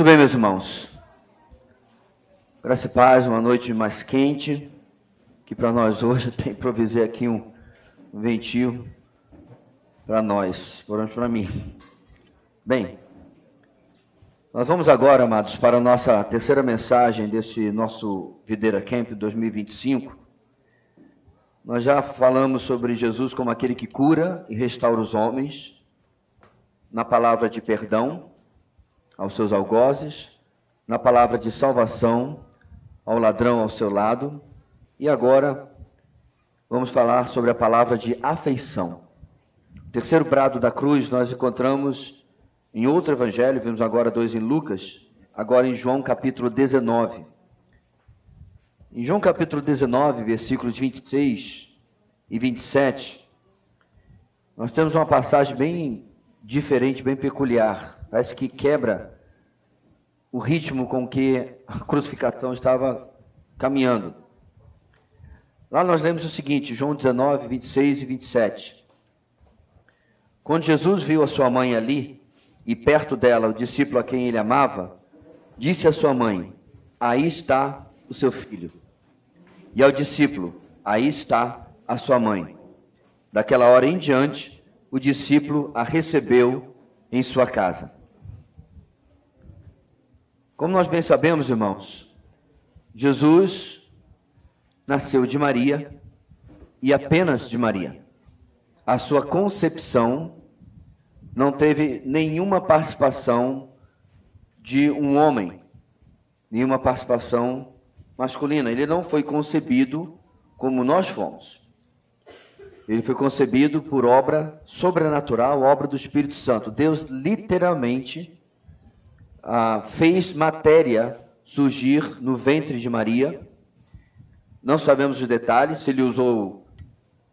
Muito bem, meus irmãos. Graça e paz, uma noite mais quente, que para nós hoje tem improvisei aqui um ventinho para nós, pelo menos para mim. Bem, nós vamos agora, amados, para a nossa terceira mensagem desse nosso Videira Camp 2025. Nós já falamos sobre Jesus como aquele que cura e restaura os homens, na palavra de perdão aos seus algozes, na palavra de salvação ao ladrão ao seu lado, e agora vamos falar sobre a palavra de afeição. O terceiro brado da cruz nós encontramos em outro evangelho, vimos agora dois em Lucas, agora em João capítulo 19. Em João capítulo 19, versículos 26 e 27, nós temos uma passagem bem diferente, bem peculiar. Parece que quebra o ritmo com que a crucificação estava caminhando. Lá nós lemos o seguinte, João 19, 26 e 27. Quando Jesus viu a sua mãe ali, e perto dela o discípulo a quem ele amava, disse à sua mãe: aí está o seu filho. E ao discípulo: aí está a sua mãe. Daquela hora em diante, o discípulo a recebeu em sua casa. Como nós bem sabemos, irmãos, Jesus nasceu de Maria e apenas de Maria. A sua concepção não teve nenhuma participação de um homem, nenhuma participação masculina. Ele não foi concebido como nós fomos. Ele foi concebido por obra sobrenatural, obra do Espírito Santo. Deus literalmente fez matéria surgir no ventre de Maria. Não sabemos os detalhes, se ele usou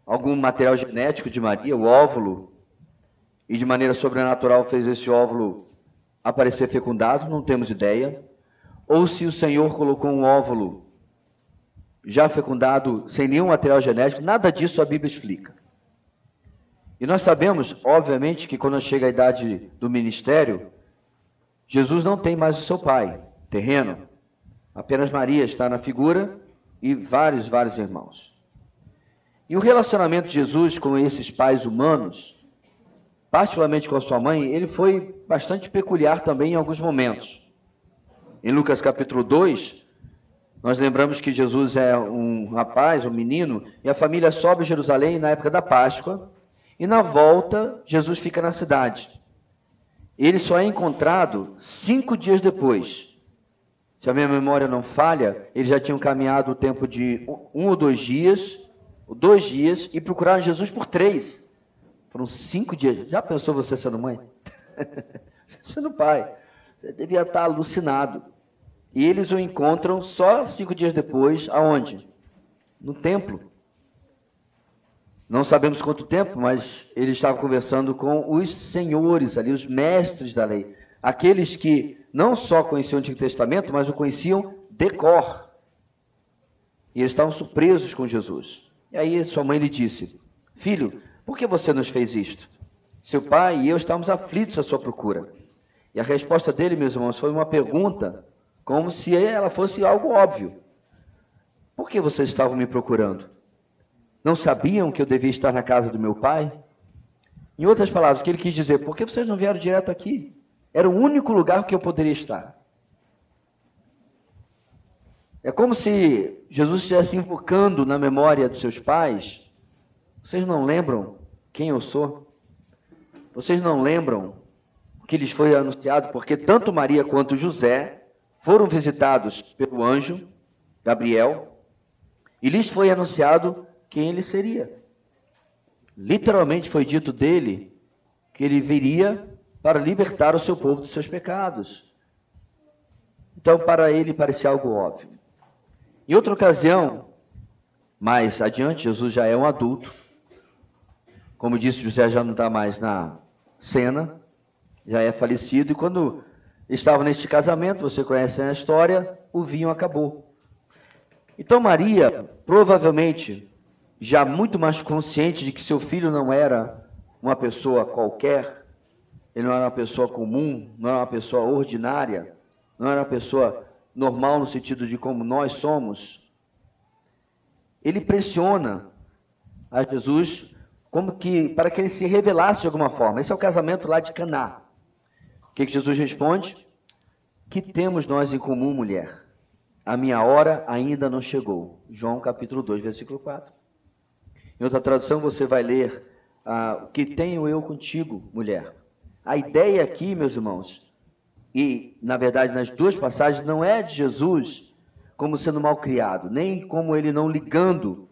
algum material genético de Maria, o óvulo, e de maneira sobrenatural fez esse óvulo aparecer fecundado, não temos ideia. Ou se o Senhor colocou um óvulo já fecundado, sem nenhum material genético, nada disso a Bíblia explica. E nós sabemos, obviamente, que quando chega a idade do ministério, Jesus não tem mais o seu pai terreno, apenas Maria está na figura e vários irmãos. E o relacionamento de Jesus com esses pais humanos, particularmente com a sua mãe, ele foi bastante peculiar também em alguns momentos. Em Lucas capítulo 2, nós lembramos que Jesus é um rapaz, um menino, e a família sobe a Jerusalém na época da Páscoa, e na volta Jesus fica na cidade. Ele só é encontrado 5 dias depois. Se a minha memória não falha, eles já tinham caminhado o tempo de 1 ou 2 dias, e procuraram Jesus por 3. Foram 5 dias. Já pensou você sendo mãe? Sendo pai. Você devia estar alucinado. E eles o encontram só 5 dias depois, aonde? No templo. Não sabemos quanto tempo, mas ele estava conversando com os senhores ali, os mestres da lei. Aqueles que não só conheciam o Antigo Testamento, mas o conheciam de cor. E eles estavam surpresos com Jesus. E aí sua mãe lhe disse: filho, por que você nos fez isto? Seu pai e eu estávamos aflitos à sua procura. E a resposta dele, meus irmãos, foi uma pergunta, como se ela fosse algo óbvio. Por que vocês estavam me procurando? Não sabiam que eu devia estar na casa do meu pai? Em outras palavras, o que ele quis dizer: por que vocês não vieram direto aqui? Era o único lugar que eu poderia estar. É como se Jesus estivesse invocando na memória dos seus pais: vocês não lembram quem eu sou? Vocês não lembram o que lhes foi anunciado? Porque tanto Maria quanto José foram visitados pelo anjo Gabriel, e lhes foi anunciado quem ele seria. Literalmente foi dito dele que ele viria para libertar o seu povo dos seus pecados. Então, para ele parecia algo óbvio. Em outra ocasião, mais adiante, Jesus já é um adulto. Como disse, José já não está mais na cena, já é falecido, e quando estava neste casamento, você conhece a história, o vinho acabou. Então Maria, provavelmente, já muito mais consciente de que seu filho não era uma pessoa qualquer, ele não era uma pessoa comum, não era uma pessoa ordinária, não era uma pessoa normal no sentido de como nós somos, ele pressiona a Jesus como que para que ele se revelasse de alguma forma. Esse é o casamento lá de Caná. O que Jesus responde? Que temos nós em comum, mulher? A minha hora ainda não chegou. João capítulo 2, versículo 4. Em outra tradução você vai ler, o que tenho eu contigo, mulher? A ideia aqui, meus irmãos, e na verdade nas duas passagens, não é de Jesus como sendo mal criado, nem como ele não ligando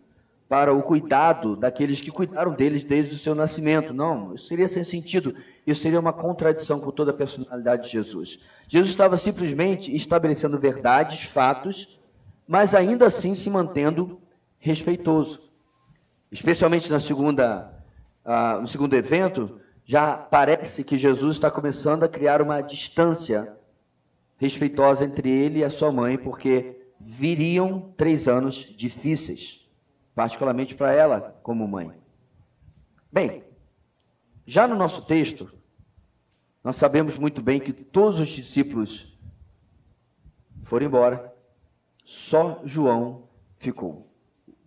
para o cuidado daqueles que cuidaram deles desde o seu nascimento. Não, isso seria sem sentido. Isso seria uma contradição com toda a personalidade de Jesus. Jesus estava simplesmente estabelecendo verdades, fatos, mas ainda assim se mantendo respeitoso. Especialmente no segundo evento, já parece que Jesus está começando a criar uma distância respeitosa entre ele e a sua mãe, porque viriam 3 anos difíceis, particularmente para ela como mãe. Bem, já no nosso texto, nós sabemos muito bem que todos os discípulos foram embora, só João ficou,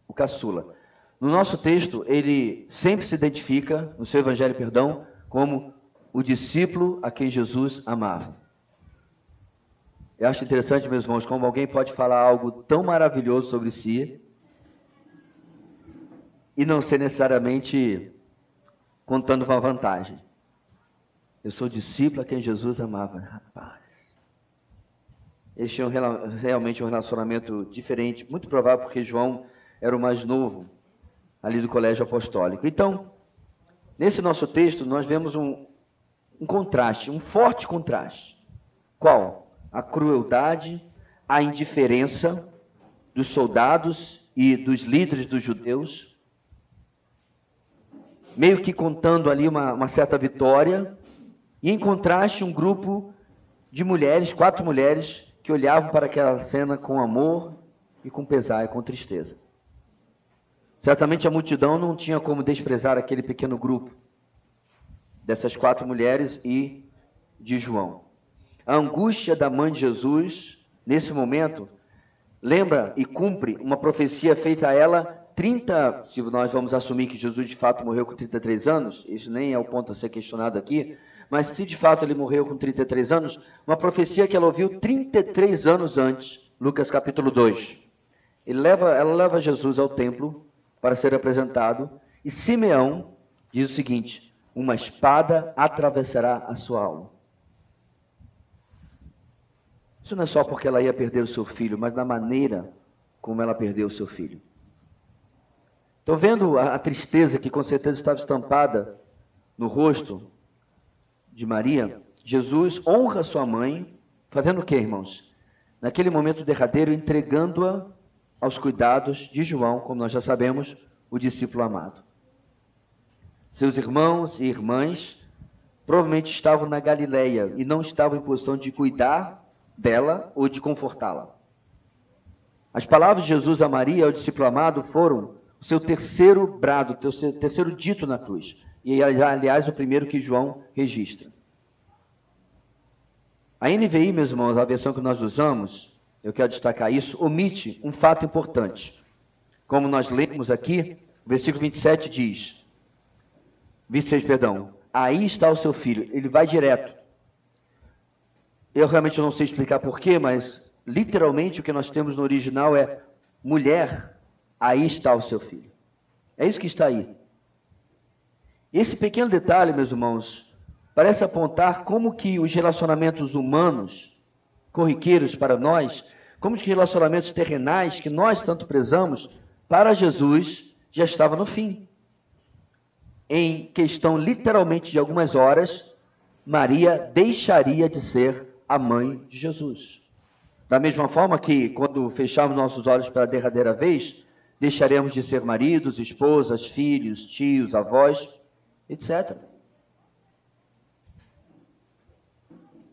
o caçula. No nosso texto, ele sempre se identifica, no seu evangelho, como o discípulo a quem Jesus amava. Eu acho interessante, meus irmãos, como alguém pode falar algo tão maravilhoso sobre si e não ser necessariamente contando uma vantagem. Eu sou discípulo a quem Jesus amava. Rapaz, eles tinham realmente um relacionamento diferente, muito provável porque João era o mais novo ali do colégio apostólico. Então, nesse nosso texto, nós vemos um contraste, um forte contraste. Qual? A crueldade, a indiferença dos soldados e dos líderes dos judeus, meio que contando ali uma certa vitória, e em contraste um grupo de mulheres, 4 mulheres, que olhavam para aquela cena com amor e com pesar e com tristeza. Certamente a multidão não tinha como desprezar aquele pequeno grupo dessas 4 mulheres e de João. A angústia da mãe de Jesus, nesse momento, lembra e cumpre uma profecia feita a ela 30, se nós vamos assumir que Jesus de fato morreu com 33 anos, isso nem é o ponto a ser questionado aqui, mas se de fato ele morreu com 33 anos, uma profecia que ela ouviu 33 anos antes, Lucas capítulo 2. Ela leva Jesus ao templo para ser apresentado, e Simeão diz o seguinte: uma espada atravessará a sua alma. Isso não é só porque ela ia perder o seu filho, mas na maneira como ela perdeu o seu filho. Estou vendo a tristeza que com certeza estava estampada no rosto de Maria. Jesus honra sua mãe, fazendo o que, irmãos? Naquele momento derradeiro, entregando-a aos cuidados de João, como nós já sabemos, o discípulo amado. Seus irmãos e irmãs provavelmente estavam na Galileia e não estavam em posição de cuidar dela ou de confortá-la. As palavras de Jesus a Maria, ao discípulo amado, foram o seu terceiro brado, o seu terceiro dito na cruz. E, aliás, o primeiro que João registra. A NVI, meus irmãos, a versão que nós usamos, eu quero destacar isso, omite um fato importante. Como nós lemos aqui, o versículo 27 diz, 26, perdão, aí está o seu filho, ele vai direto. Eu realmente não sei explicar porquê, mas literalmente o que nós temos no original é, mulher, aí está o seu filho. É isso que está aí. Esse pequeno detalhe, meus irmãos, parece apontar como que os relacionamentos humanos, corriqueiros para nós, como que os relacionamentos terrenais que nós tanto prezamos, para Jesus já estava no fim. Em questão literalmente de algumas horas, Maria deixaria de ser a mãe de Jesus. Da mesma forma que quando fecharmos nossos olhos pela derradeira vez, deixaremos de ser maridos, esposas, filhos, tios, avós, etc.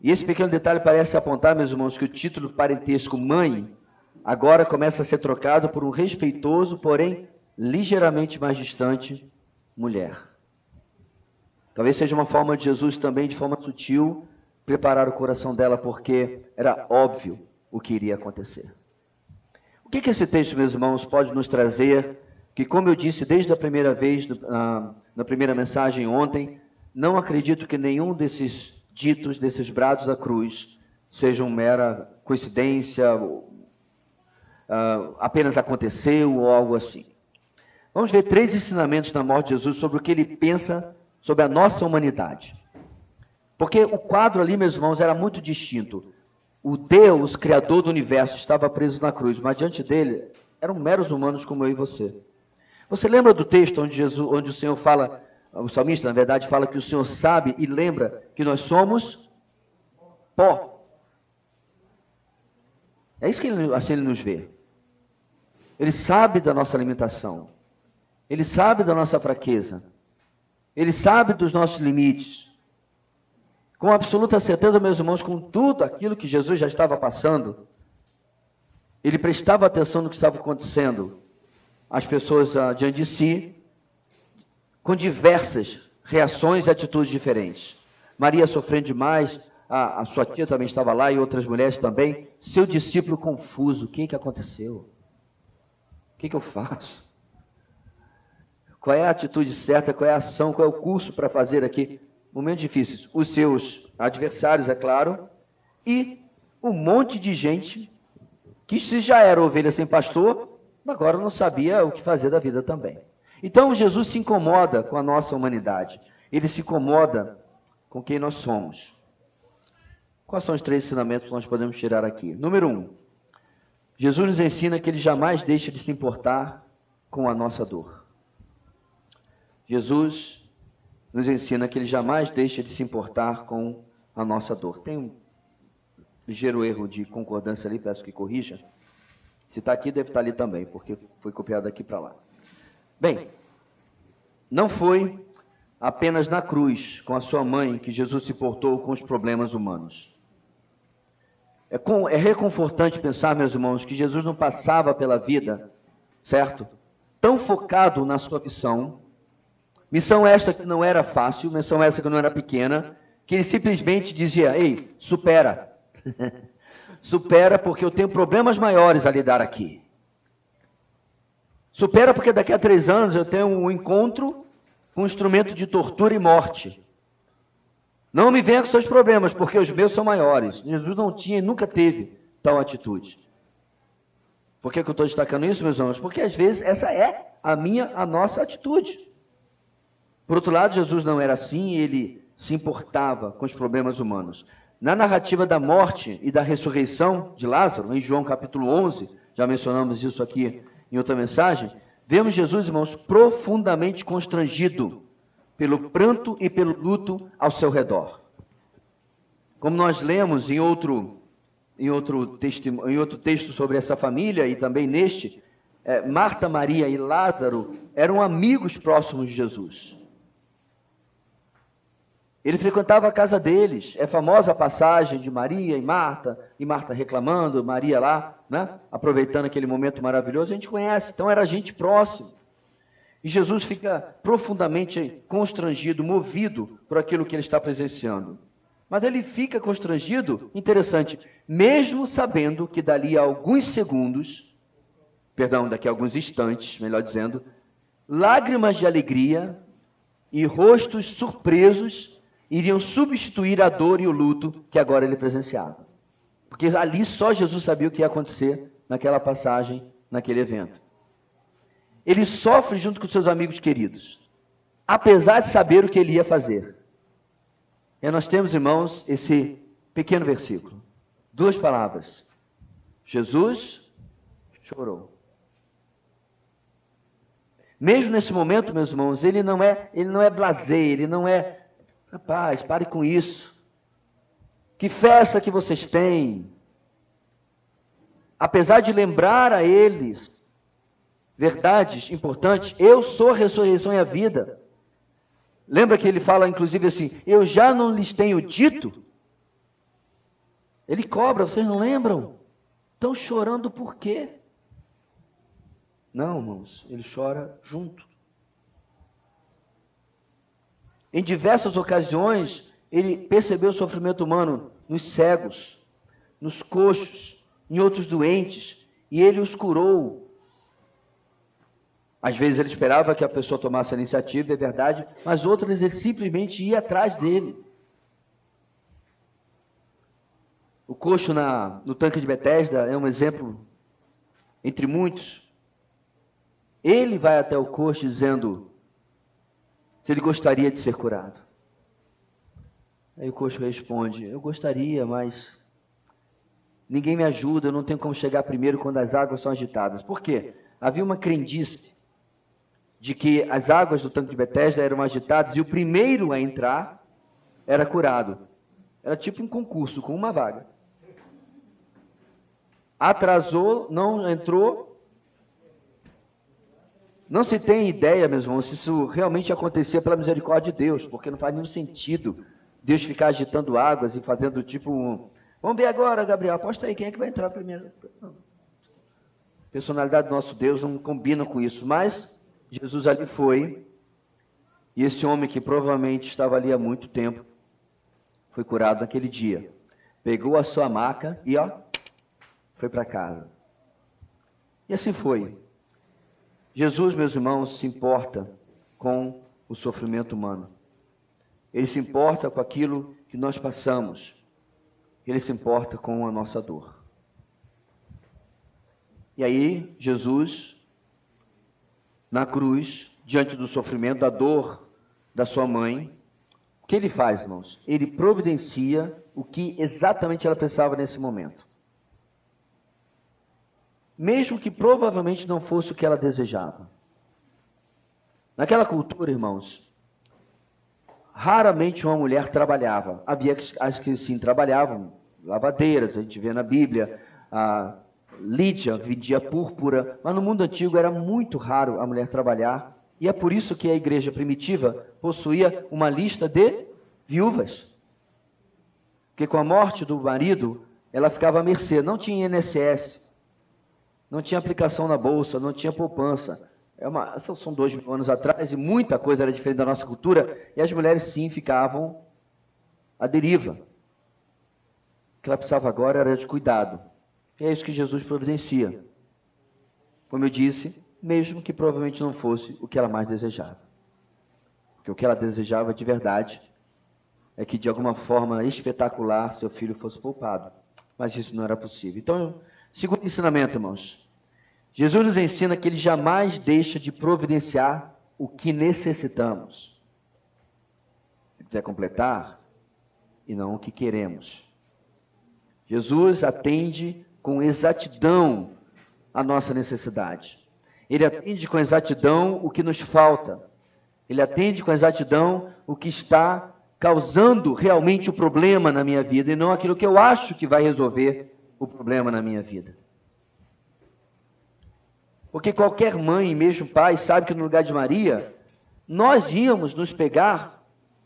E esse pequeno detalhe parece apontar, meus irmãos, que o título parentesco mãe agora começa a ser trocado por um respeitoso, porém ligeiramente mais distante, mulher. Talvez seja uma forma de Jesus também, de forma sutil, preparar o coração dela, porque era óbvio o que iria acontecer. O que esse texto, meus irmãos, pode nos trazer? Que, como eu disse desde a primeira vez, na primeira mensagem ontem, não acredito que nenhum desses ditos, desses brados da cruz, sejam mera coincidência, apenas aconteceu ou algo assim. Vamos ver 3 ensinamentos na morte de Jesus sobre o que ele pensa sobre a nossa humanidade. Porque o quadro ali, meus irmãos, era muito distinto. O Deus, Criador do universo, estava preso na cruz, mas diante dele eram meros humanos como eu e você. Você lembra do texto onde o Senhor fala, o salmista, na verdade, fala que o Senhor sabe e lembra que nós somos pó. É isso que assim ele nos vê. Ele sabe da nossa limitação. Ele sabe da nossa fraqueza. Ele sabe dos nossos limites. Com absoluta certeza, meus irmãos, com tudo aquilo que Jesus já estava passando, ele prestava atenção no que estava acontecendo. As pessoas diante de si, com diversas reações e atitudes diferentes. Maria sofrendo demais, a sua tia também estava lá e outras mulheres também. Seu discípulo confuso, o que aconteceu? O que eu faço? Qual é a atitude certa, qual é a ação, qual é o curso para fazer aqui? Momentos difíceis. Os seus adversários, é claro, e um monte de gente que, se já era ovelha sem pastor, agora não sabia o que fazer da vida também. Então Jesus se incomoda com a nossa humanidade. Ele se incomoda com quem nós somos. Quais são os 3 ensinamentos que nós podemos tirar aqui? Número 1. Jesus nos ensina que ele jamais deixa de se importar com a nossa dor. Jesus nos ensina que ele jamais deixa de se importar com a nossa dor. Tem um ligeiro erro de concordância ali, peço que corrija. Se está aqui, deve estar ali também, porque foi copiado daqui para lá. Bem, não foi apenas na cruz, com a sua mãe, que Jesus se portou com os problemas humanos. É reconfortante pensar, meus irmãos, que Jesus não passava pela vida, certo? Tão focado na sua missão esta que não era fácil, missão essa que não era pequena, que ele simplesmente dizia: ei, supera. Supera porque eu tenho problemas maiores a lidar aqui. Supera porque daqui a 3 anos eu tenho um encontro com um instrumento de tortura e morte. Não me venha com seus problemas, porque os meus são maiores. Jesus não tinha e nunca teve tal atitude. Por que eu estou destacando isso, meus irmãos? Porque às vezes essa é a nossa atitude. Por outro lado, Jesus não era assim, ele se importava com os problemas humanos. Na narrativa da morte e da ressurreição de Lázaro, em João capítulo 11, já mencionamos isso aqui em outra mensagem, vemos Jesus, irmãos, profundamente constrangido pelo pranto e pelo luto ao seu redor. Como nós lemos em outro texto sobre essa família, e também neste, Marta, Maria e Lázaro eram amigos próximos de Jesus. Ele frequentava a casa deles. É famosa a passagem de Maria e Marta reclamando, Maria lá, né? Aproveitando aquele momento maravilhoso. A gente conhece, então era gente próxima. E Jesus fica profundamente constrangido, movido por aquilo que ele está presenciando. Mas ele fica constrangido, interessante, mesmo sabendo que daqui a alguns instantes, melhor dizendo, lágrimas de alegria e rostos surpresos iriam substituir a dor e o luto que agora ele presenciava. Porque ali só Jesus sabia o que ia acontecer naquela passagem, naquele evento. Ele sofre junto com seus amigos queridos, apesar de saber o que ele ia fazer. E nós temos, irmãos, esse pequeno versículo. 2 palavras. Jesus chorou. Mesmo nesse momento, meus irmãos, ele não é blasé, ele não é: rapaz, pare com isso. Que festa que vocês têm. Apesar de lembrar a eles verdades importantes, eu sou a ressurreição e a vida. Lembra que ele fala, inclusive, assim: eu já não lhes tenho dito? Ele cobra, vocês não lembram? Estão chorando por quê? Não, irmãos, ele chora junto. Em diversas ocasiões, Ele percebeu o sofrimento humano nos cegos, nos coxos, em outros doentes, e ele os curou. Às vezes ele esperava que a pessoa tomasse a iniciativa, é verdade, mas outras ele simplesmente ia atrás dele. O coxo no tanque de Betesda é um exemplo entre muitos. Ele vai até o coxo dizendo se ele gostaria de ser curado. Aí o coxo responde: eu gostaria, mas ninguém me ajuda, eu não tenho como chegar primeiro quando as águas são agitadas. Por quê? Havia uma crendice de que as águas do tanque de Betesda eram agitadas e o primeiro a entrar era curado. Era tipo um concurso com uma vaga. Atrasou, não entrou. Não se tem ideia, meus irmãos, se isso realmente acontecia pela misericórdia de Deus, porque não faz nenhum sentido Deus ficar agitando águas e fazendo tipo vamos ver agora, Gabriel, aposta aí, quem é que vai entrar primeiro? Não. A personalidade do nosso Deus não combina com isso, mas Jesus ali foi, e esse homem que provavelmente estava ali há muito tempo, foi curado naquele dia. Pegou a sua maca e foi para casa. E assim foi. Jesus, meus irmãos, se importa com o sofrimento humano. Ele se importa com aquilo que nós passamos. Ele se importa com a nossa dor. E aí, Jesus, na cruz, diante do sofrimento, da dor da sua mãe, o que ele faz, irmãos? Ele providencia o que exatamente ela precisava nesse momento. Mesmo que provavelmente não fosse o que ela desejava. Naquela cultura, irmãos, raramente uma mulher trabalhava. Havia as que sim trabalhavam, lavadeiras, a gente vê na Bíblia, a Lídia vendia púrpura, mas no mundo antigo era muito raro a mulher trabalhar, e é por isso que a igreja primitiva possuía uma lista de viúvas. Porque com a morte do marido, ela ficava à mercê, não tinha INSS, não tinha aplicação na bolsa, não tinha poupança. São 2000 anos atrás e muita coisa era diferente da nossa cultura, e as mulheres sim ficavam à deriva. O que ela precisava agora era de cuidado. E é isso que Jesus providencia. Como eu disse, mesmo que provavelmente não fosse o que ela mais desejava. Porque o que ela desejava de verdade é que de alguma forma espetacular seu filho fosse poupado. Mas isso não era possível. Então, segundo ensinamento, irmãos, Jesus nos ensina que ele jamais deixa de providenciar o que necessitamos. Se quiser completar, e não o que queremos. Jesus atende com exatidão a nossa necessidade. Ele atende com exatidão o que nos falta. Ele atende com exatidão o que está causando realmente o problema na minha vida, e não aquilo que eu acho que vai resolver o problema na minha vida. Porque qualquer mãe, mesmo pai, sabe que no lugar de Maria, nós íamos nos pegar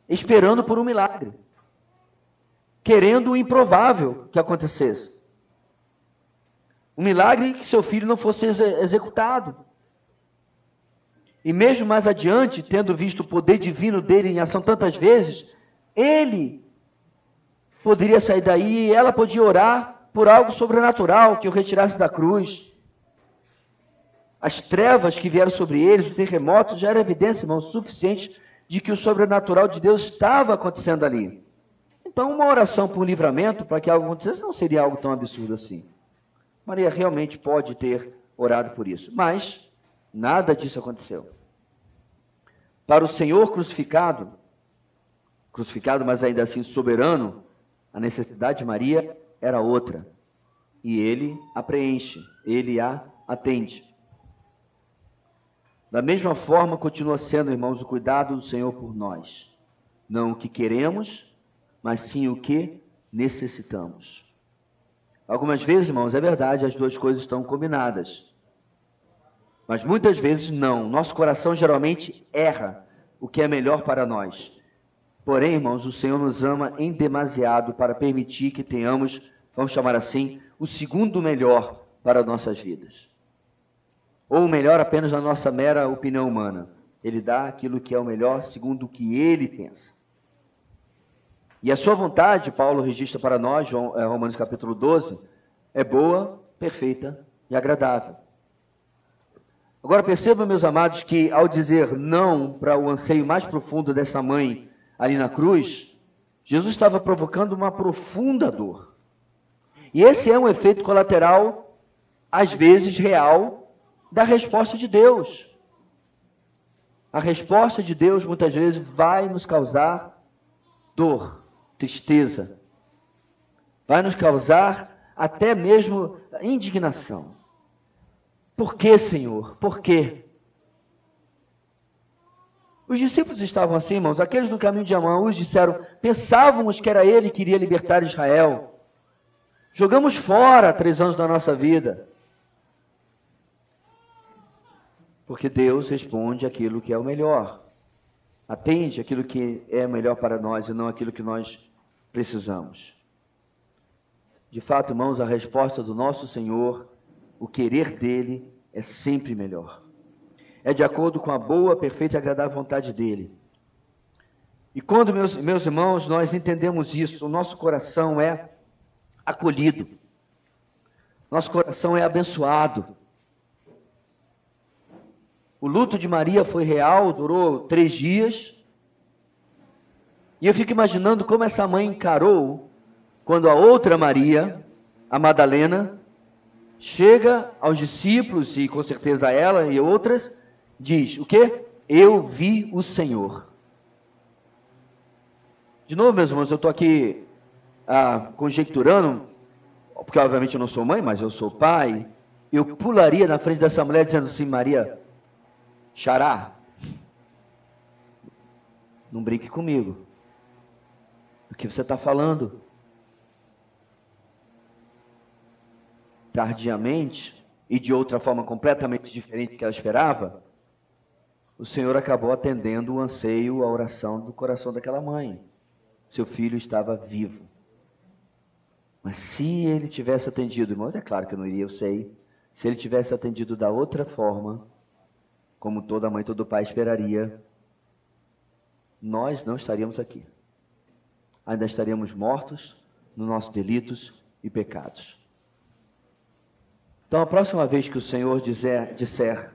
esperando por um milagre, querendo o improvável que acontecesse. Um milagre que seu filho não fosse executado. E mesmo mais adiante, tendo visto o poder divino dele em ação tantas vezes, ele poderia sair daí e ela podia orar por algo sobrenatural que o retirasse da cruz. As trevas que vieram sobre eles, o terremoto, já era evidência, irmãos, suficiente de que o sobrenatural de Deus estava acontecendo ali. Então, uma oração por livramento, para que algo acontecesse, não seria algo tão absurdo assim. Maria realmente pode ter orado por isso, mas nada disso aconteceu. Para o Senhor crucificado, mas ainda assim soberano, a necessidade de Maria era outra. E ele a preenche, ele a atende. Da mesma forma, continua sendo, irmãos, o cuidado do Senhor por nós. Não o que queremos, mas sim o que necessitamos. Algumas vezes, irmãos, é verdade, as duas coisas estão combinadas. Mas muitas vezes não. Nosso coração geralmente erra o que é melhor para nós. Porém, irmãos, o Senhor nos ama em demasiado para permitir que tenhamos, vamos chamar assim, o segundo melhor para nossas vidas. Ou o melhor apenas na nossa mera opinião humana. Ele dá aquilo que é o melhor segundo o que ele pensa. E a sua vontade, Paulo registra para nós, Romanos capítulo 12, é boa, perfeita e agradável. Agora percebam, meus amados, que ao dizer não para o anseio mais profundo dessa mãe ali na cruz, Jesus estava provocando uma profunda dor. E esse é um efeito colateral, às vezes real, da resposta de Deus. A resposta de Deus, muitas vezes, vai nos causar dor, tristeza. Vai nos causar até mesmo indignação. Por que, Senhor? Por quê? Os discípulos estavam assim, irmãos, aqueles no caminho de Emaús disseram, pensávamos que era ele que iria libertar Israel. Jogamos fora 3 anos da nossa vida. Porque Deus responde aquilo que é o melhor. Atende aquilo que é melhor para nós e não aquilo que nós precisamos. De fato, irmãos, a resposta do nosso Senhor, o querer dele é sempre melhor. É de acordo com a boa, perfeita e agradável vontade dele. E quando, meus irmãos, nós entendemos isso, o nosso coração é acolhido. Nosso coração é abençoado. O luto de Maria foi real, durou 3 dias. E eu fico imaginando como essa mãe encarou quando a outra Maria, a Madalena, chega aos discípulos, e com certeza a ela e outras, diz, o quê? Eu vi o Senhor. De novo, meus irmãos, eu estou aqui conjecturando, porque obviamente eu não sou mãe, mas eu sou pai, eu pularia na frente dessa mulher dizendo assim, Maria, xará, não brinque comigo, do que você está falando. Tardiamente, e de outra forma completamente diferente do que ela esperava, o Senhor acabou atendendo o anseio, a oração do coração daquela mãe. Seu filho estava vivo. Mas se ele tivesse atendido, irmãos, é claro que eu não iria, eu sei. Se ele tivesse atendido da outra forma, como toda mãe, todo pai esperaria, nós não estaríamos aqui. Ainda estaríamos mortos nos nossos delitos e pecados. Então, a próxima vez que o Senhor disser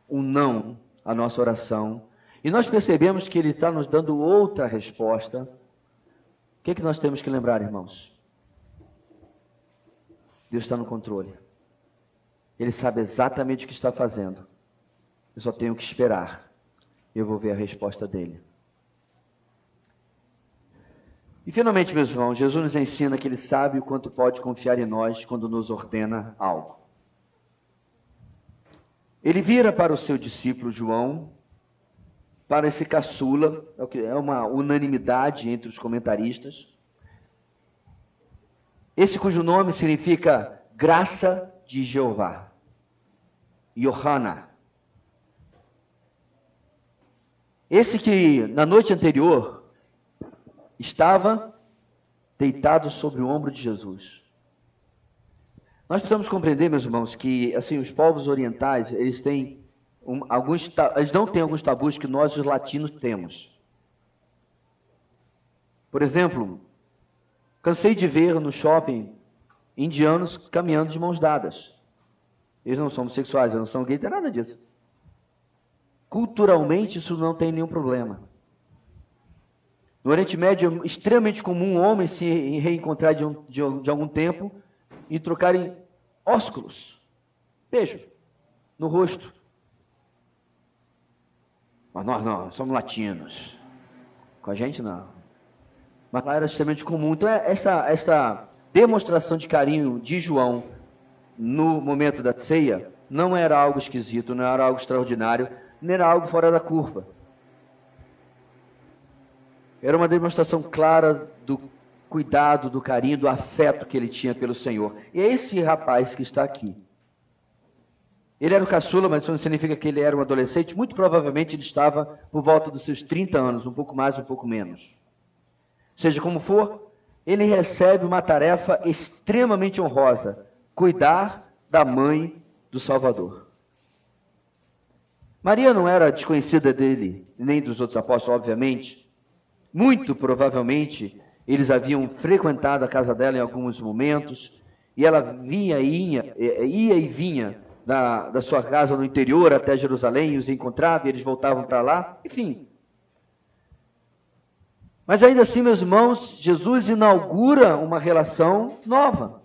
um não à nossa oração, e nós percebemos que Ele está nos dando outra resposta, o que nós temos que lembrar, irmãos? Deus está no controle. Ele sabe exatamente o que está fazendo. Eu só tenho que esperar. Eu vou ver a resposta dEle. E finalmente, meus irmãos, Jesus nos ensina que Ele sabe o quanto pode confiar em nós quando nos ordena algo. Ele vira para o seu discípulo João, para esse caçula, é uma unanimidade entre os comentaristas, esse cujo nome significa graça de Jeová, Yohana. Esse que na noite anterior estava deitado sobre o ombro de Jesus. Nós precisamos compreender, meus irmãos, que assim os povos orientais, eles têm eles não têm alguns tabus que nós, os latinos, temos. Por exemplo, cansei de ver no shopping indianos caminhando de mãos dadas. Eles não são homossexuais, eles não são gays, não tem nada disso. Culturalmente, isso não tem nenhum problema. No Oriente Médio é extremamente comum um homem se reencontrar de algum tempo e trocarem ósculos, beijo, no rosto. Mas nós não, somos latinos. Com a gente não. Mas lá era extremamente comum. Então esta demonstração de carinho de João no momento da ceia não era algo esquisito, não era algo extraordinário, nem era algo fora da curva. Era uma demonstração clara do cuidado, do carinho, do afeto que ele tinha pelo Senhor. E é esse rapaz que está aqui. Ele era o caçula, mas isso não significa que ele era um adolescente. Muito provavelmente ele estava por volta dos seus 30 anos, um pouco mais, um pouco menos. Seja como for, ele recebe uma tarefa extremamente honrosa: cuidar da mãe do Salvador. Maria não era desconhecida dele, nem dos outros apóstolos, obviamente. Muito provavelmente, eles haviam frequentado a casa dela em alguns momentos, e ela ia e vinha da sua casa no interior até Jerusalém, e os encontrava, e eles voltavam para lá, enfim. Mas ainda assim, meus irmãos, Jesus inaugura uma relação nova,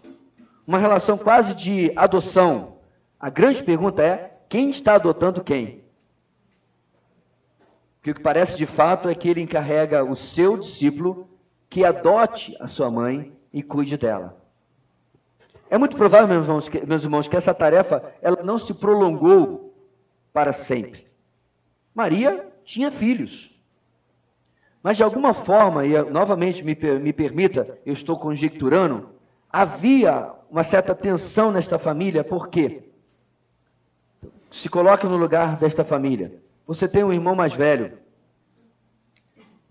uma relação quase de adoção. A grande pergunta é, quem está adotando quem? Porque o que parece de fato é que ele encarrega o seu discípulo que adote a sua mãe e cuide dela. É muito provável, meus irmãos, que essa tarefa ela não se prolongou para sempre. Maria tinha filhos. Mas de alguma forma, e novamente me permita, eu estou conjecturando, havia uma certa tensão nesta família, por quê? Se coloque no lugar desta família. Você tem um irmão mais velho.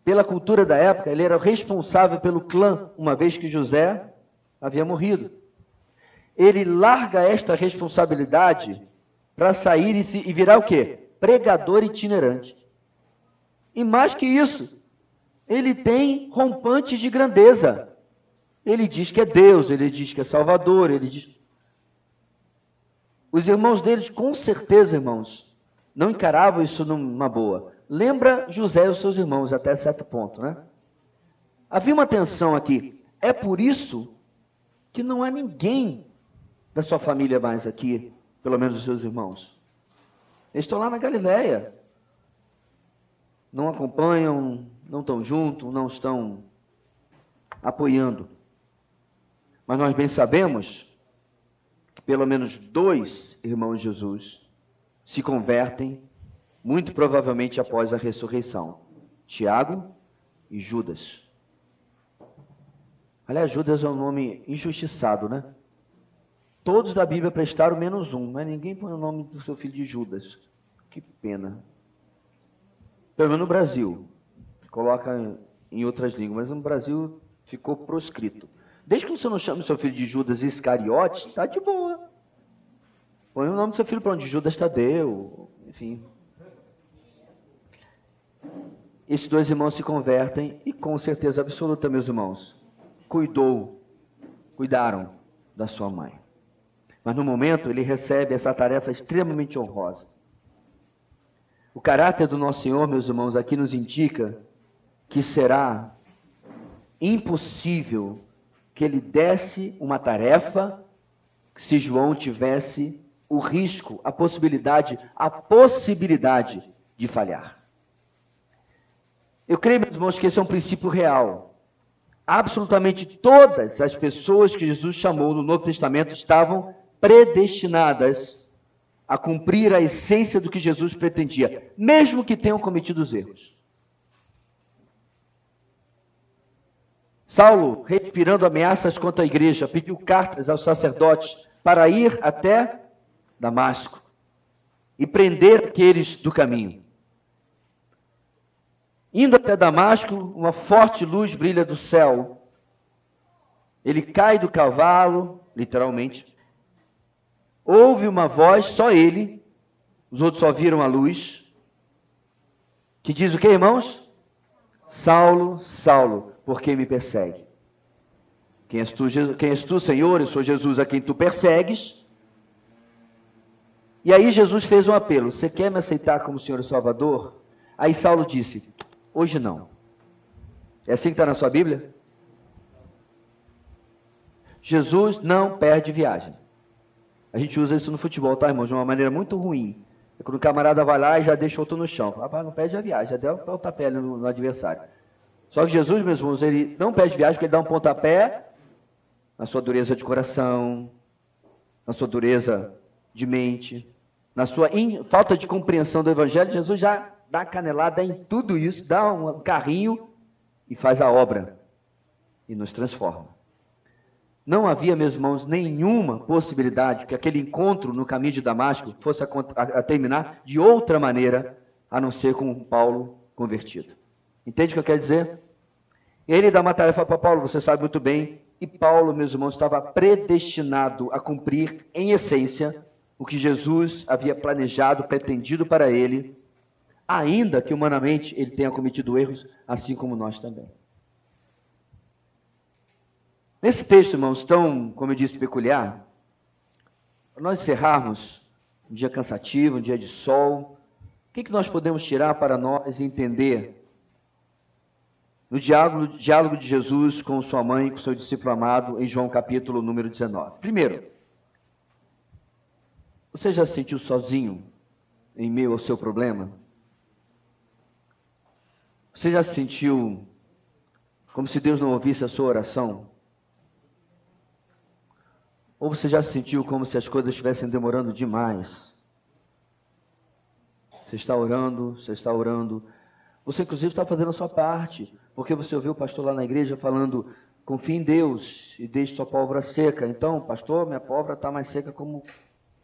Pela cultura da época, ele era responsável pelo clã, uma vez que José havia morrido. Ele larga esta responsabilidade para sair e virar o quê? Pregador itinerante. E mais que isso, ele tem rompantes de grandeza. Ele diz que é Deus, ele diz que é Salvador, ele diz... Os irmãos deles, com certeza, irmãos, não encaravam isso numa boa. Lembra José e os seus irmãos até certo ponto, né? Havia uma tensão aqui. É por isso que não há ninguém da sua família mais aqui, pelo menos os seus irmãos. Eles estão lá na Galileia. Não acompanham, não estão juntos, não estão apoiando. Mas nós bem sabemos que pelo menos 2 irmãos de Jesus se convertem, muito provavelmente após a ressurreição. Tiago e Judas. Aliás, Judas é um nome injustiçado, né? Todos da Bíblia prestaram menos um, mas ninguém põe o nome do seu filho de Judas. Que pena. Pelo menos no Brasil. Coloca em outras línguas, mas no Brasil ficou proscrito. Desde que você não chame seu filho de Judas Iscariote, está de boa. Põe o nome do seu filho para onde? Judas Tadeu, enfim. Esses 2 irmãos se convertem e com certeza absoluta, meus irmãos, cuidaram da sua mãe. Mas no momento ele recebe essa tarefa extremamente honrosa. O caráter do nosso Senhor, meus irmãos, aqui nos indica que será impossível que ele desse uma tarefa se João tivesse o risco, a possibilidade de falhar. Eu creio, meus irmãos, que esse é um princípio real. Absolutamente todas as pessoas que Jesus chamou no Novo Testamento estavam predestinadas a cumprir a essência do que Jesus pretendia, mesmo que tenham cometido os erros. Saulo, respirando ameaças contra a igreja, pediu cartas aos sacerdotes para ir até Damasco e prender aqueles do caminho. Indo até Damasco, uma forte luz brilha do céu. Ele cai do cavalo, literalmente. Ouve uma voz, só ele, os outros só viram a luz, que diz o que, irmãos? Saulo, Saulo, por que me persegue? Quem és tu, Senhor? Eu sou Jesus a quem tu persegues. E aí Jesus fez um apelo: você quer me aceitar como Senhor e Salvador? Aí Saulo disse: hoje não. É assim que está na sua Bíblia? Jesus não perde viagem. A gente usa isso no futebol, tá, irmãos? De uma maneira muito ruim. É quando o camarada vai lá e já deixa outro no chão. Rapaz, não perde a viagem, já deu um pontapé no adversário. Só que Jesus, meus irmãos, ele não perde viagem porque ele dá um pontapé na sua dureza de coração, na sua dureza de mente, na sua falta de compreensão do Evangelho. Jesus já dá a canelada em tudo isso, dá um carrinho e faz a obra e nos transforma. Não havia, meus irmãos, nenhuma possibilidade que aquele encontro no caminho de Damasco fosse a terminar de outra maneira, a não ser com Paulo convertido. Entende o que eu quero dizer? Ele dá uma tarefa para Paulo, você sabe muito bem, e Paulo, meus irmãos, estava predestinado a cumprir, em essência, o que Jesus havia planejado, pretendido para ele, ainda que humanamente ele tenha cometido erros, assim como nós também. Nesse texto, irmãos, tão, como eu disse, peculiar, para nós encerrarmos um dia cansativo, um dia de sol, o que nós podemos tirar para nós e entender no diálogo de Jesus com sua mãe e com seu discípulo amado, em João capítulo número 19? Primeiro, você já se sentiu sozinho em meio ao seu problema? Você já se sentiu como se Deus não ouvisse a sua oração? Ou você já se sentiu como se as coisas estivessem demorando demais? Você está orando, você inclusive está fazendo a sua parte, porque você ouviu o pastor lá na igreja falando, confie em Deus e deixe sua pólvora seca. Então, pastor, minha pólvora está mais seca como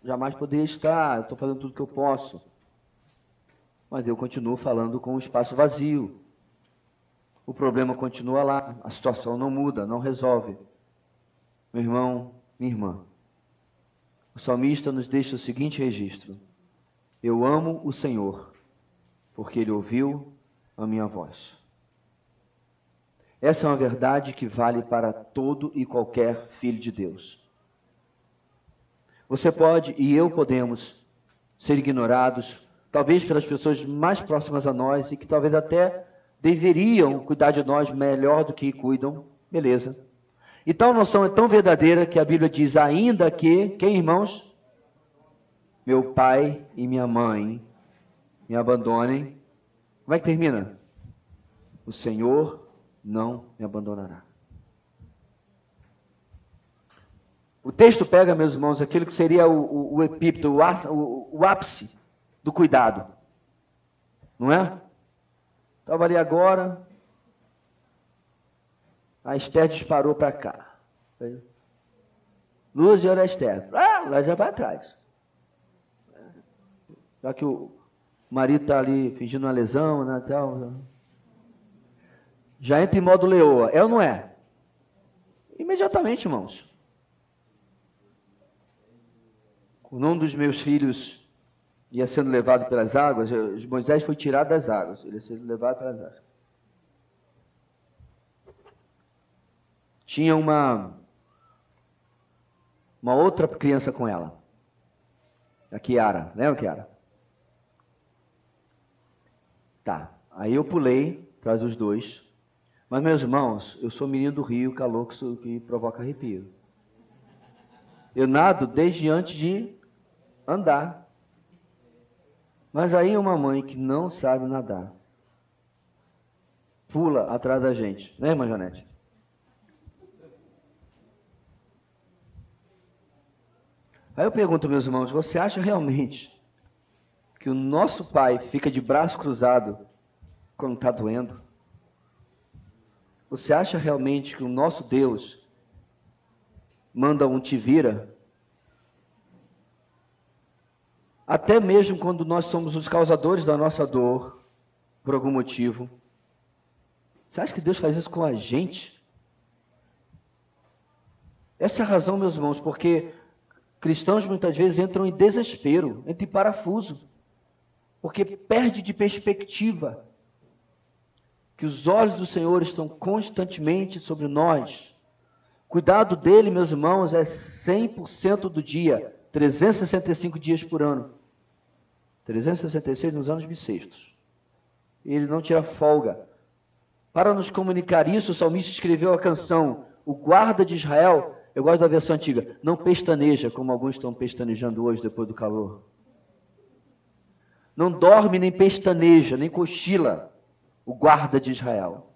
jamais poderia estar, eu estou fazendo tudo o que eu posso. Mas eu continuo falando com um espaço vazio. O problema continua lá, a situação não muda, não resolve. Meu irmão, minha irmã, o salmista nos deixa o seguinte registro: eu amo o Senhor, porque Ele ouviu a minha voz. Essa é uma verdade que vale para todo e qualquer filho de Deus. Você pode e eu podemos ser ignorados, talvez pelas pessoas mais próximas a nós e que talvez até deveriam cuidar de nós melhor do que cuidam, beleza. E tal noção é tão verdadeira que a Bíblia diz, ainda que, quem, irmãos? Meu pai e minha mãe me abandonem. Como é que termina? O Senhor não me abandonará. O texto pega, meus irmãos, aquilo que seria o epíteto, o ápice do cuidado. Não é? Estava ali agora, a Esther disparou para cá. Luz, olha a Esther. Lá já vai atrás. Já que o marido está ali fingindo uma lesão, né, tal, já entra em modo leoa. É ou não é? Imediatamente, irmãos. Quando um dos meus filhos ia sendo levado pelas águas, Moisés foi tirado das águas, ele ia sendo levado pelas águas. Tinha uma outra criança com ela, a Kiara, lembra, Kiara? Tá, aí eu pulei atrás dos dois, mas meus irmãos, eu sou menino do Rio, calor que provoca arrepio. Eu nado desde antes de andar. Mas aí uma mãe que não sabe nadar pula atrás da gente, né, irmã Janete? Aí eu pergunto, meus irmãos, você acha realmente que o nosso pai fica de braço cruzado quando está doendo? Você acha realmente que o nosso Deus manda um te vira? Até mesmo quando nós somos os causadores da nossa dor, por algum motivo. Você acha que Deus faz isso com a gente? Essa é a razão, meus irmãos, porque cristãos muitas vezes entram em desespero, entram em parafuso, porque perde de perspectiva que os olhos do Senhor estão constantemente sobre nós. Cuidado dele, meus irmãos, é 100% do dia, 365 dias por ano. 366 nos anos bissextos. Ele não tira folga. Para nos comunicar isso, o salmista escreveu a canção, o guarda de Israel, eu gosto da versão antiga, não pestaneja, como alguns estão pestanejando hoje depois do calor. Não dorme, nem pestaneja, nem cochila, o guarda de Israel.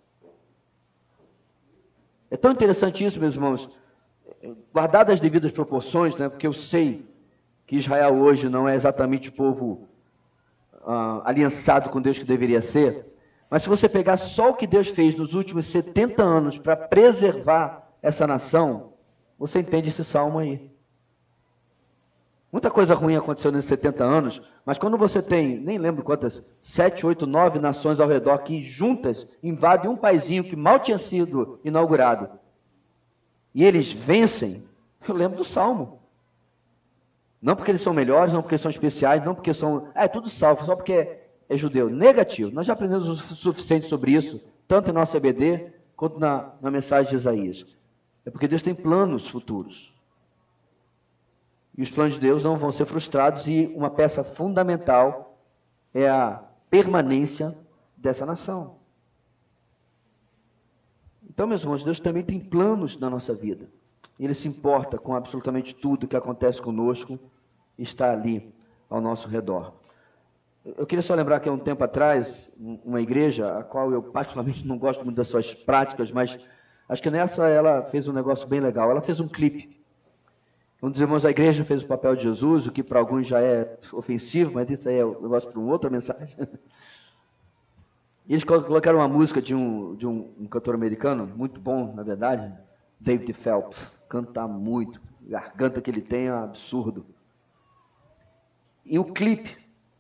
É tão interessante isso, meus irmãos, guardadas as devidas proporções, né, porque eu sei que Israel hoje não é exatamente o povo aliançado com Deus que deveria ser, mas se você pegar só o que Deus fez nos últimos 70 anos para preservar essa nação, você entende esse salmo aí. Muita coisa ruim aconteceu nesses 70 anos, mas quando você tem, nem lembro quantas, 7, 8, 9 nações ao redor que juntas invadem um paizinho que mal tinha sido inaugurado, e eles vencem, eu lembro do salmo. Não porque eles são melhores, não porque são especiais, não porque são... é tudo salvo, só porque é judeu. Negativo. Nós já aprendemos o suficiente sobre isso, tanto em nosso EBD, quanto na mensagem de Isaías. É porque Deus tem planos futuros. E os planos de Deus não vão ser frustrados, e uma peça fundamental é a permanência dessa nação. Então, meus irmãos, Deus também tem planos na nossa vida. Ele se importa com absolutamente tudo que acontece conosco e está ali ao nosso redor. Eu queria só lembrar que há um tempo atrás, uma igreja, a qual eu particularmente não gosto muito das suas práticas, mas acho que nessa ela fez um negócio bem legal. Ela fez um clipe. Um dos irmãos da igreja fez o papel de Jesus, o que para alguns já é ofensivo, mas isso aí é um negócio para uma outra mensagem. E eles colocaram uma música de um cantor americano, muito bom, na verdade, David Phelps. Canta muito, a garganta que ele tem é um absurdo. E o clipe,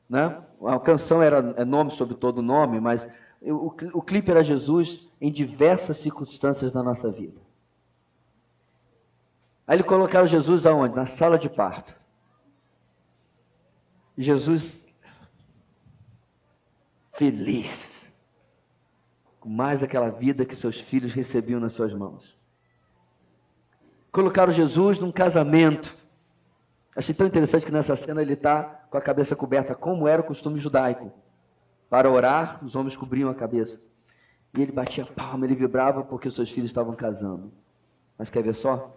né? A canção é nome sobre todo nome, mas o clipe era Jesus em diversas circunstâncias da nossa vida. Aí eles colocaram Jesus aonde? Na sala de parto. Jesus feliz com mais aquela vida que seus filhos recebiam nas suas mãos. Colocaram Jesus num casamento. Achei tão interessante que nessa cena ele está com a cabeça coberta, como era o costume judaico. Para orar, os homens cobriam a cabeça. E ele batia palma, ele vibrava porque os seus filhos estavam casando. Mas quer ver só?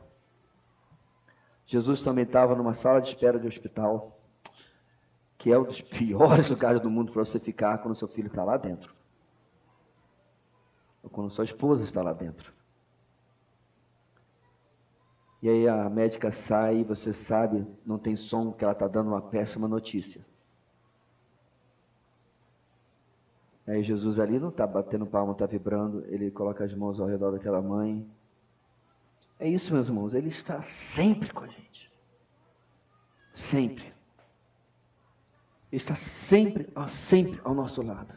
Jesus também estava numa sala de espera de hospital, que é um dos piores lugares do mundo para você ficar quando seu filho está lá dentro. Ou quando sua esposa está lá dentro. E aí a médica sai e você sabe, não tem som, que ela está dando uma péssima notícia. Aí Jesus ali não está batendo palma, não está vibrando, ele coloca as mãos ao redor daquela mãe. É isso, meus irmãos, ele está sempre com a gente. Sempre. Ele está sempre ao nosso lado.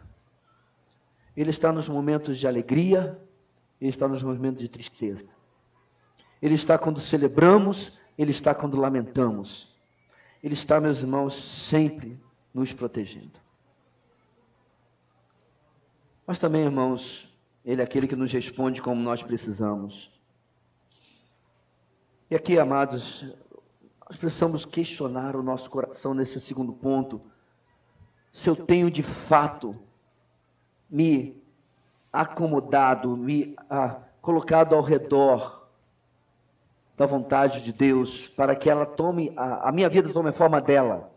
Ele está nos momentos de alegria, ele está nos momentos de tristeza. Ele está quando celebramos, ele está quando lamentamos. Ele está, meus irmãos, sempre nos protegendo. Mas também, irmãos, ele é aquele que nos responde como nós precisamos. E aqui, amados, nós precisamos questionar o nosso coração nesse segundo ponto. Se eu tenho de fato me acomodado, colocado ao redor da vontade de Deus, para que ela tome, a minha vida tome a forma dela.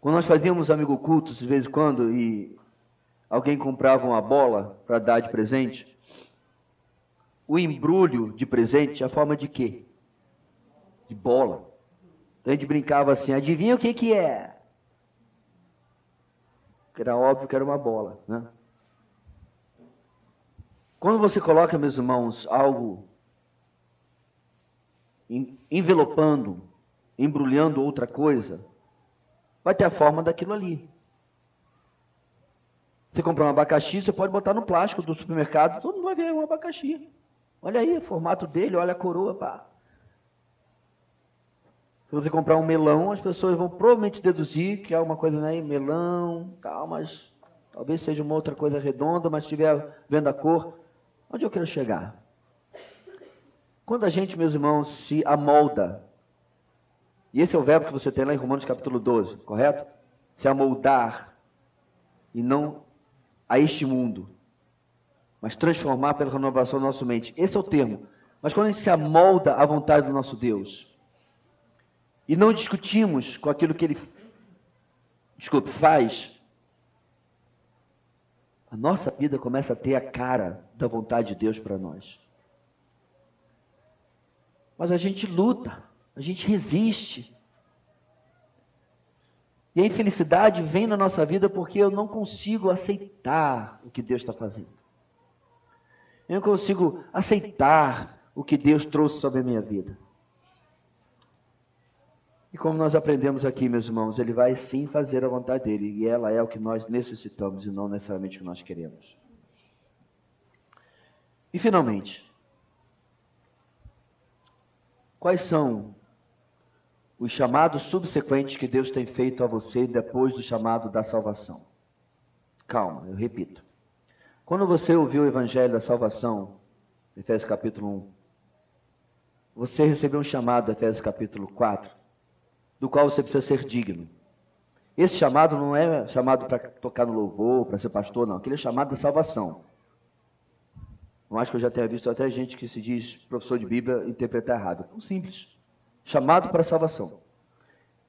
Quando nós fazíamos amigo cultos, de vez em quando, e alguém comprava uma bola para dar de presente, o embrulho de presente, a forma de quê? De bola. Então a gente brincava assim, adivinha o que é? Era óbvio que era uma bola, né? Quando você coloca, meus irmãos, algo envelopando, embrulhando outra coisa, vai ter a forma daquilo ali. Você comprar um abacaxi, você pode botar no plástico do supermercado, todo mundo vai ver um abacaxi. Olha aí o formato dele, olha a coroa, pá. Se você comprar um melão, as pessoas vão provavelmente deduzir que é uma coisa, né, melão, tal, mas talvez seja uma outra coisa redonda, mas se estiver vendo a cor, onde eu quero chegar? Quando a gente, meus irmãos, se amolda, e esse é o verbo que você tem lá em Romanos capítulo 12, correto? Se amoldar, e não a este mundo, mas transformar pela renovação da nossa mente. Esse é o termo. Mas quando a gente se amolda à vontade do nosso Deus, e não discutimos com aquilo que Ele, faz, a nossa vida começa a ter a cara da vontade de Deus para nós. Mas a gente luta, a gente resiste. E a infelicidade vem na nossa vida porque eu não consigo aceitar o que Deus está fazendo. Eu não consigo aceitar o que Deus trouxe sobre a minha vida. E como nós aprendemos aqui, meus irmãos, Ele vai sim fazer a vontade dEle, e ela é o que nós necessitamos e não necessariamente o que nós queremos. E finalmente, quais são os chamados subsequentes que Deus tem feito a você depois do chamado da salvação? Calma, eu repito. Quando você ouviu o Evangelho da salvação, Efésios capítulo 1. Você recebeu um chamado, Efésios capítulo 4, do qual você precisa ser digno. Esse chamado não é chamado para tocar no louvor, para ser pastor, não. Aquele é chamado de salvação. Eu acho que eu já tenho visto até gente que se diz professor de Bíblia interpretar errado. É simples. Chamado para salvação.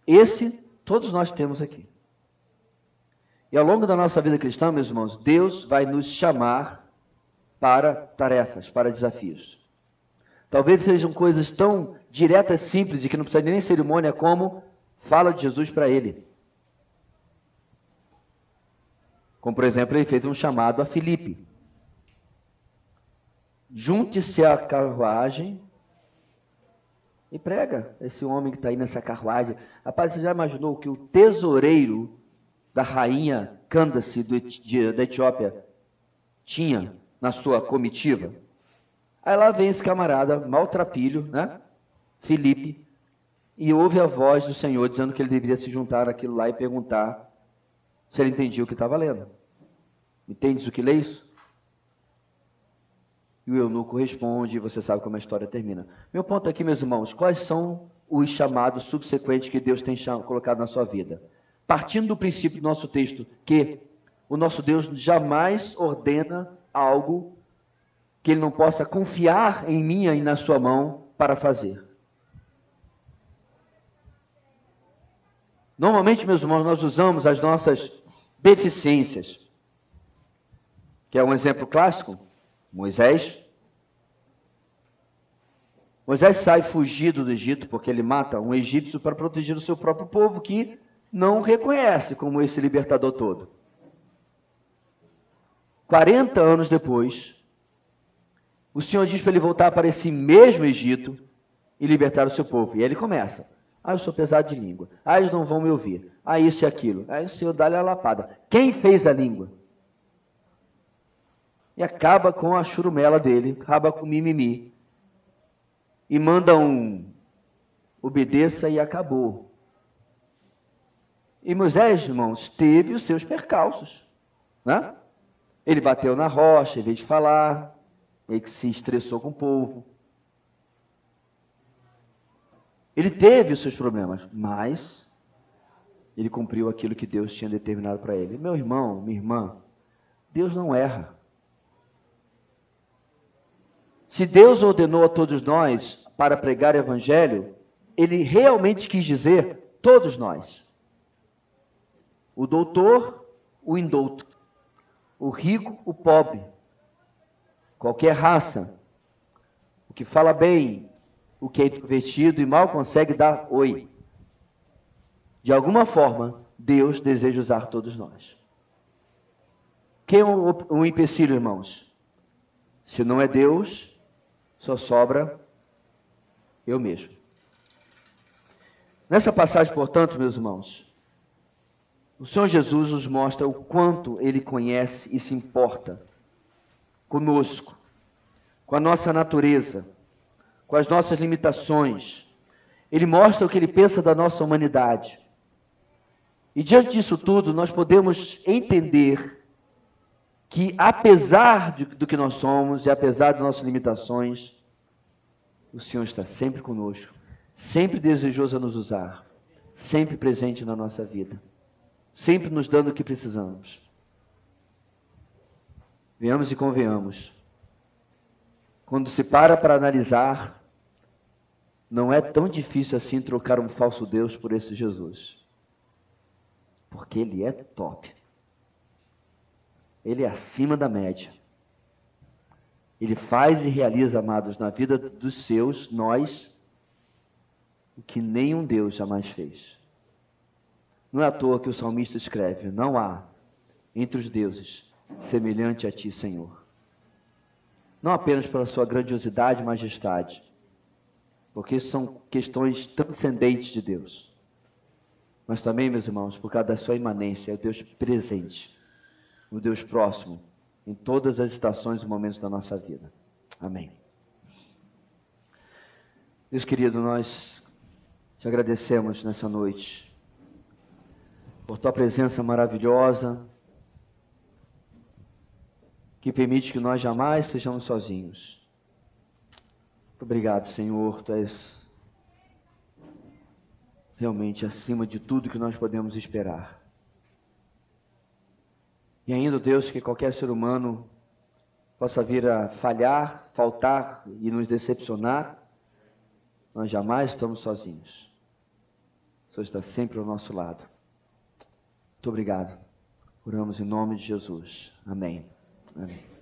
Esse todos nós temos aqui. E ao longo da nossa vida cristã, meus irmãos, Deus vai nos chamar para tarefas, para desafios. Talvez sejam coisas tão diretas, simples, de que não precisa nem cerimônia, como fala de Jesus para ele. Como, por exemplo, ele fez um chamado a Filipe. Junte-se à carruagem e prega esse homem que está aí nessa carruagem. Rapaz, você já imaginou que o tesoureiro da rainha Cândace da Etiópia tinha na sua comitiva? Aí lá vem esse camarada, maltrapilho, né? Filipe, e ouve a voz do Senhor dizendo que ele deveria se juntar àquilo lá e perguntar se ele entendia o que estava lendo. Entendes o que lê isso? E o eunuco responde, e você sabe como a história termina. Meu ponto aqui, meus irmãos, quais são os chamados subsequentes que Deus tem colocado na sua vida? Partindo do princípio do nosso texto, que o nosso Deus jamais ordena algo que Ele não possa confiar em mim e na sua mão para fazer. Normalmente, meus irmãos, nós usamos as nossas deficiências, que é um exemplo clássico, Moisés. Moisés sai fugido do Egito porque ele mata um egípcio para proteger o seu próprio povo, que não reconhece como esse libertador todo. 40 anos depois, o Senhor diz para ele voltar para esse mesmo Egito e libertar o seu povo. E aí ele começa. Eu sou pesado de língua. Eles não vão me ouvir. Isso e aquilo. Aí o Senhor dá-lhe a lapada. Quem fez a língua? E acaba com a churumela dele, acaba com o mimimi. E manda obedeça e acabou. E Moisés, irmãos, teve os seus percalços, né? Ele bateu na rocha em vez de falar, ele se estressou com o povo. Ele teve os seus problemas, mas ele cumpriu aquilo que Deus tinha determinado para ele. Meu irmão, minha irmã, Deus não erra. Se Deus ordenou a todos nós para pregar o evangelho, Ele realmente quis dizer todos nós. O doutor, o indouto. O rico, o pobre. Qualquer raça. O que fala bem, o que é introvertido e mal consegue dar oi. De alguma forma, Deus deseja usar todos nós. Quem é um empecilho, irmãos? Se não é Deus, só sobra eu mesmo. Nessa passagem, portanto, meus irmãos, o Senhor Jesus nos mostra o quanto Ele conhece e se importa conosco, com a nossa natureza, com as nossas limitações. Ele mostra o que Ele pensa da nossa humanidade. E diante disso tudo, nós podemos entender que, apesar do que nós somos e apesar das nossas limitações, o Senhor está sempre conosco, sempre desejoso a nos usar, sempre presente na nossa vida, sempre nos dando o que precisamos. Venhamos e convenhamos, quando se para analisar, não é tão difícil assim trocar um falso Deus por esse Jesus, porque Ele é top. Ele é acima da média. Ele faz e realiza, amados, na vida dos seus, nós, o que nenhum Deus jamais fez. Não é à toa que o salmista escreve: não há entre os deuses semelhante a ti, Senhor. Não apenas pela sua grandiosidade e majestade, porque isso são questões transcendentes de Deus, mas também, meus irmãos, por causa da sua imanência, é o Deus presente, o Deus próximo, em todas as estações e momentos da nossa vida. Amém. Deus querido, nós te agradecemos nessa noite, por tua presença maravilhosa, que permite que nós jamais sejamos sozinhos. Muito obrigado, Senhor. Tu és realmente acima de tudo que nós podemos esperar. E ainda, Deus, que qualquer ser humano possa vir a falhar, faltar e nos decepcionar, nós jamais estamos sozinhos. O Senhor está sempre ao nosso lado. Muito obrigado. Oramos em nome de Jesus. Amém. Amém.